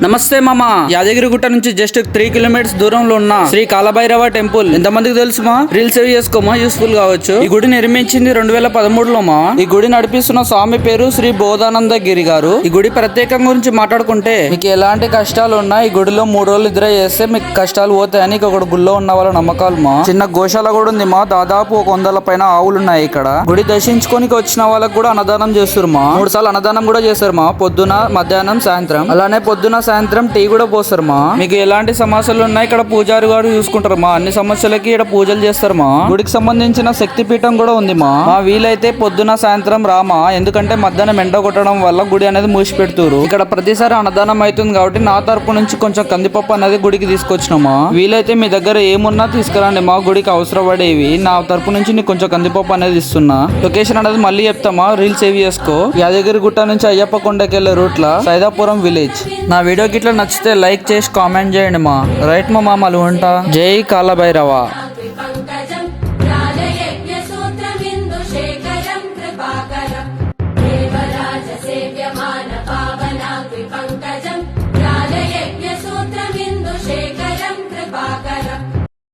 నమస్తే మామ. యాదగిరిగుట్ట నుంచి జస్ట్ 3 కిలోమీటర్స్ దూరంలో ఉన్న శ్రీ కాలభైరవ టెంపుల్ ఎంతమందికి తెలుసుమా? రీల్ సేవ్ చేసుకోమా, యూస్ఫుల్ కావచ్చు. ఈ గుడి నిర్మించింది 2013లో మా. ఈ గుడి నడిపిస్తున్న స్వామి పేరు శ్రీ బోధానంద గిరి గారు. ఈ గుడి ప్రత్యేకం గురించి మాట్లాడుకుంటే, మీకు ఎలాంటి కష్టాలు ఉన్నా ఈ గుడిలో 3 రోజులు నిద్ర చేస్తే మీకు కష్టాలు పోతాయని ఒక గుడిలో ఉన్న వాళ్ళ నమ్మకాలు మా. చిన్న గోశాల కూడా ఉంది మా. దాదాపు 100 పైన ఆవులు ఉన్నాయి ఇక్కడ. గుడి దర్శించుకోనికి వచ్చిన వాళ్ళకి కూడా అన్నదానం చేస్తారు మా. 3 సార్లు అన్నదానం కూడా చేస్తారు మా. పొద్దున, మధ్యాహ్నం, సాయంత్రం. అలానే పొద్దున సాయంత్రం టీ కూడా పోస్తారు మా. మీకు ఎలాంటి సమస్యలు ఉన్నాయి ఇక్కడ పూజారి గారు చూసుకుంటారు మా. అన్ని సమస్యలకి ఇక్కడ పూజలు చేస్తారు మా. గుడికి సంబంధించిన శక్తి పీఠం కూడా ఉంది మా. వీలైతే పొద్దున సాయంత్రం రామా, ఎందుకంటే మధ్యాహ్నం ఎండ కొట్టడం వల్ల గుడి అనేది మూసి పెడుతురు. ఇక్కడ ప్రతిసారి అన్నదానం అవుతుంది కాబట్టి నా తరపు నుంచి కొంచెం కందిపప్పు అనేది గుడికి తీసుకొచ్చినామా. వీలైతే మీ దగ్గర ఏమున్నా తీసుకురండి మా. గుడికి అవసరం పడేవి నా తరపు నుంచి నీకు కొంచెం కందిపప్పు అనేది ఇస్తున్నా. లొకేషన్ అనేది మళ్ళీ చెప్తామా, రీల్ సేవ్ చేసుకో. యాదగిరిగుట్ట నుంచి అయ్యప్ప కొండకి వెళ్ళే రూట్ లా సైదాపురం విలేజ్. నా వీడియోకి ఇట్లా నచ్చితే లైక్ చేసి కామెంట్ చేయండి మా. రైట్ మా. మళ్ళీ ఉంటా. జై కాలభైరవ.